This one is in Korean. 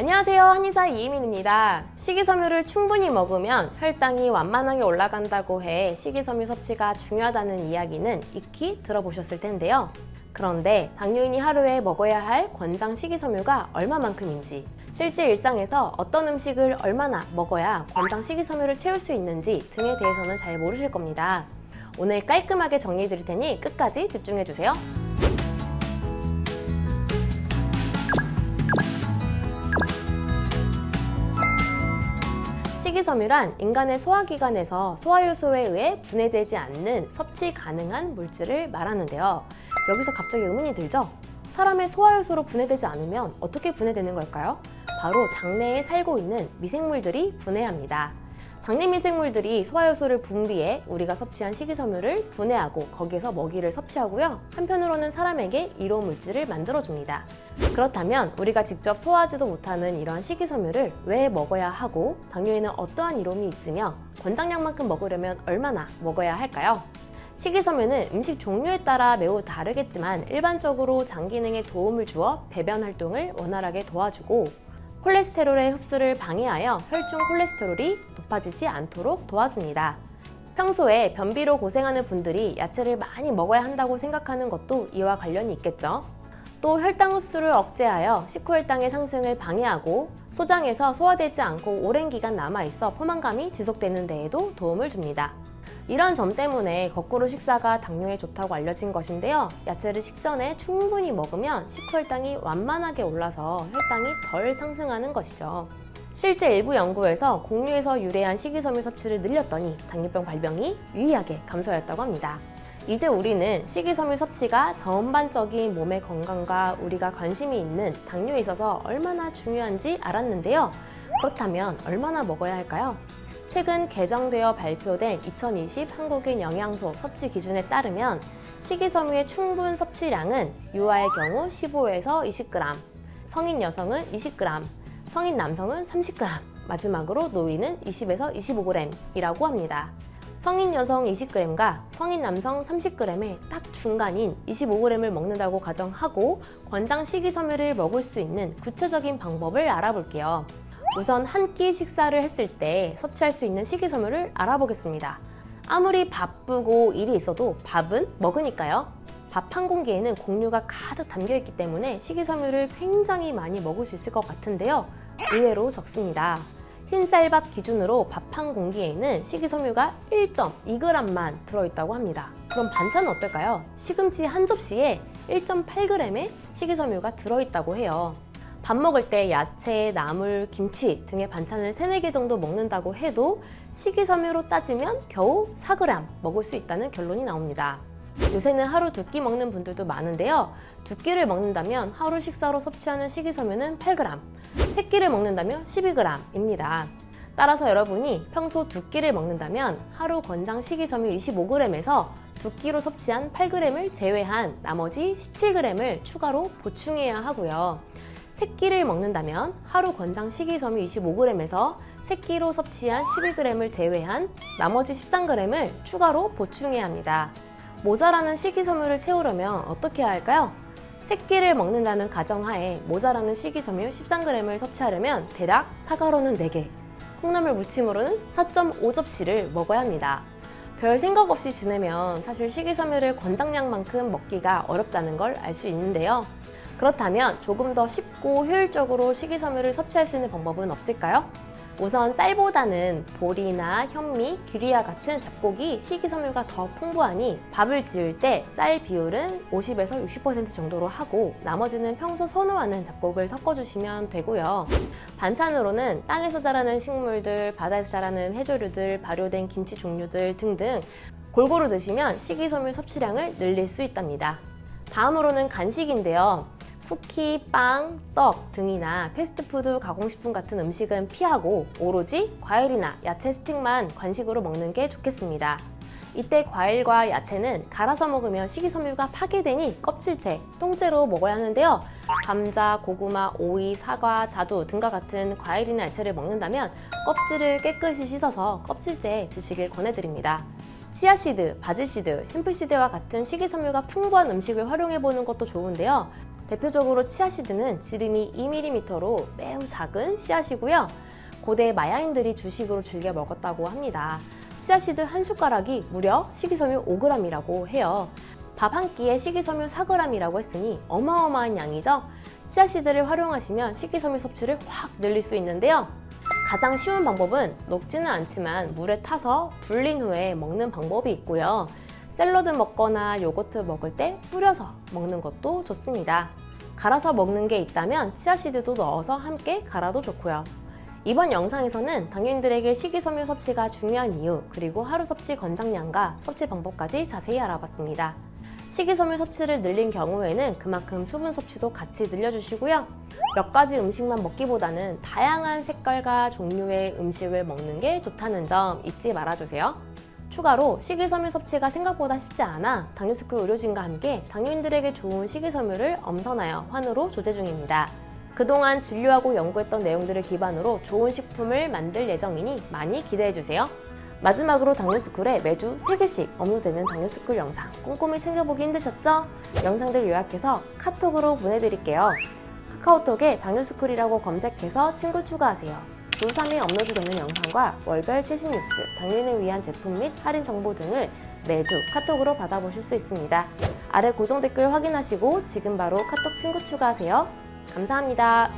안녕하세요, 한의사 이혜민입니다. 식이섬유를 충분히 먹으면 혈당이 완만하게 올라간다고 해 식이섬유 섭취가 중요하다는 이야기는 익히 들어보셨을 텐데요. 그런데 당뇨인이 하루에 먹어야 할 권장 식이섬유가 얼마만큼인지, 실제 일상에서 어떤 음식을 얼마나 먹어야 권장 식이섬유를 채울 수 있는지 등에 대해서는 잘 모르실 겁니다. 오늘 깔끔하게 정리해 드릴 테니 끝까지 집중해 주세요. 식이섬유란 인간의 소화기관에서 소화효소에 의해 분해되지 않는 섭취 가능한 물질을 말하는데요. 여기서 갑자기 의문이 들죠? 사람의 소화효소로 분해되지 않으면 어떻게 분해되는 걸까요? 바로 장내에 살고 있는 미생물들이 분해합니다. 장내 미생물들이 소화효소를 분비해 우리가 섭취한 식이섬유를 분해하고 거기에서 먹이를 섭취하고요. 한편으로는 사람에게 이로운 물질을 만들어줍니다. 그렇다면 우리가 직접 소화하지도 못하는 이러한 식이섬유를 왜 먹어야 하고, 당뇨에는 어떠한 이로움이 있으며 권장량만큼 먹으려면 얼마나 먹어야 할까요? 식이섬유는 음식 종류에 따라 매우 다르겠지만 일반적으로 장 기능에 도움을 주어 배변 활동을 원활하게 도와주고, 콜레스테롤의 흡수를 방해하여 혈중 콜레스테롤이 높아지지 않도록 도와줍니다. 평소에 변비로 고생하는 분들이 야채를 많이 먹어야 한다고 생각하는 것도 이와 관련이 있겠죠. 또 혈당 흡수를 억제하여 식후혈당의 상승을 방해하고 소장에서 소화되지 않고 오랜 기간 남아있어 포만감이 지속되는 데에도 도움을 줍니다. 이런 점 때문에 거꾸로 식사가 당뇨에 좋다고 알려진 것인데요. 야채를 식전에 충분히 먹으면 식후혈당이 완만하게 올라서 혈당이 덜 상승하는 것이죠. 실제 일부 연구에서 곡류에서 유래한 식이섬유 섭취를 늘렸더니 당뇨병 발병이 유의하게 감소하였다고 합니다. 이제 우리는 식이섬유 섭취가 전반적인 몸의 건강과 우리가 관심이 있는 당뇨에 있어서 얼마나 중요한지 알았는데요. 그렇다면 얼마나 먹어야 할까요? 최근 개정되어 발표된 2020 한국인 영양소 섭취 기준에 따르면 식이섬유의 충분 섭취량은 유아의 경우 15에서 20g, 성인 여성은 20g, 성인 남성은 30g, 마지막으로 노인은 20에서 25g이라고 합니다. 성인 여성 20g과 성인 남성 30g의 딱 중간인 25g을 먹는다고 가정하고 권장 식이섬유를 먹을 수 있는 구체적인 방법을 알아볼게요. 우선 한 끼 식사를 했을 때 섭취할 수 있는 식이섬유를 알아보겠습니다. 아무리 바쁘고 일이 있어도 밥은 먹으니까요. 밥 한 공기에는 곡류가 가득 담겨있기 때문에 식이섬유를 굉장히 많이 먹을 수 있을 것 같은데요. 의외로 적습니다. 흰쌀밥 기준으로 밥 한 공기에는 식이섬유가 1.2g만 들어있다고 합니다. 그럼 반찬은 어떨까요? 시금치 한 접시에 1.8g의 식이섬유가 들어있다고 해요. 밥 먹을 때 야채, 나물, 김치 등의 반찬을 3-4개 정도 먹는다고 해도 식이섬유로 따지면 겨우 4g 먹을 수 있다는 결론이 나옵니다. 요새는 하루 2끼 먹는 분들도 많은데요. 2끼를 먹는다면 하루 식사로 섭취하는 식이섬유는 8g, 3끼를 먹는다면 12g입니다. 따라서 여러분이 평소 2끼를 먹는다면 하루 권장 식이섬유 25g에서 2끼로 섭취한 8g을 제외한 나머지 17g을 추가로 보충해야 하고요. 3끼를 먹는다면 하루 권장 식이섬유 25g에서 3끼로 섭취한 12g을 제외한 나머지 13g을 추가로 보충해야 합니다. 모자라는 식이섬유를 채우려면 어떻게 해야 할까요? 3끼를 먹는다는 가정하에 모자라는 식이섬유 13g을 섭취하려면 대략 사과로는 4개, 콩나물 무침으로는 4.5접시를 먹어야 합니다. 별 생각 없이 지내면 사실 식이섬유를 권장량만큼 먹기가 어렵다는 걸 알 수 있는데요. 그렇다면 조금 더 쉽고 효율적으로 식이섬유를 섭취할 수 있는 방법은 없을까요? 우선 쌀보다는 보리나 현미, 귀리와 같은 잡곡이 식이섬유가 더 풍부하니 밥을 지을 때 쌀 비율은 50에서 60% 정도로 하고 나머지는 평소 선호하는 잡곡을 섞어주시면 되고요. 반찬으로는 땅에서 자라는 식물들, 바다에서 자라는 해조류들, 발효된 김치 종류들 등등 골고루 드시면 식이섬유 섭취량을 늘릴 수 있답니다. 다음으로는 간식인데요. 쿠키, 빵, 떡 등이나 패스트푸드, 가공식품 같은 음식은 피하고 오로지 과일이나 야채 스틱만 간식으로 먹는 게 좋겠습니다. 이때 과일과 야채는 갈아서 먹으면 식이섬유가 파괴되니 껍질째, 통째로 먹어야 하는데요. 감자, 고구마, 오이, 사과, 자두 등과 같은 과일이나 야채를 먹는다면 껍질을 깨끗이 씻어서 껍질째 드시길 권해드립니다. 치아씨드, 바질씨드, 햄프씨드와 같은 식이섬유가 풍부한 음식을 활용해보는 것도 좋은데요. 대표적으로 치아씨드는 지름이 2mm로 매우 작은 씨앗이고요. 고대 마야인들이 주식으로 즐겨 먹었다고 합니다. 치아씨드 한 숟가락이 무려 식이섬유 5g이라고 해요. 밥 한 끼에 식이섬유 4g이라고 했으니 어마어마한 양이죠. 치아씨드를 활용하시면 식이섬유 섭취를 확 늘릴 수 있는데요. 가장 쉬운 방법은 녹지는 않지만 물에 타서 불린 후에 먹는 방법이 있고요. 샐러드 먹거나 요거트 먹을 때 뿌려서 먹는 것도 좋습니다. 갈아서 먹는 게 있다면 치아씨드도 넣어서 함께 갈아도 좋고요. 이번 영상에서는 당뇨인들에게 식이섬유 섭취가 중요한 이유, 그리고 하루 섭취 권장량과 섭취 방법까지 자세히 알아봤습니다. 식이섬유 섭취를 늘린 경우에는 그만큼 수분 섭취도 같이 늘려주시고요. 몇 가지 음식만 먹기보다는 다양한 색깔과 종류의 음식을 먹는 게 좋다는 점 잊지 말아주세요. 추가로 식이섬유 섭취가 생각보다 쉽지 않아 당뇨스쿨 의료진과 함께 당뇨인들에게 좋은 식이섬유를 엄선하여 환으로 조제 중입니다. 그동안 진료하고 연구했던 내용들을 기반으로 좋은 식품을 만들 예정이니 많이 기대해주세요. 마지막으로 당뇨스쿨에 매주 3개씩 업로드되는 당뇨스쿨 영상 꼼꼼히 챙겨보기 힘드셨죠? 영상들 요약해서 카톡으로 보내드릴게요. 카카오톡에 당뇨스쿨이라고 검색해서 친구 추가하세요. 주 3회 업로드되는 영상과 월별 최신 뉴스, 당뇨인을 위한 제품 및 할인 정보 등을 매주 카톡으로 받아보실 수 있습니다. 아래 고정 댓글 확인하시고 지금 바로 카톡 친구 추가하세요. 감사합니다.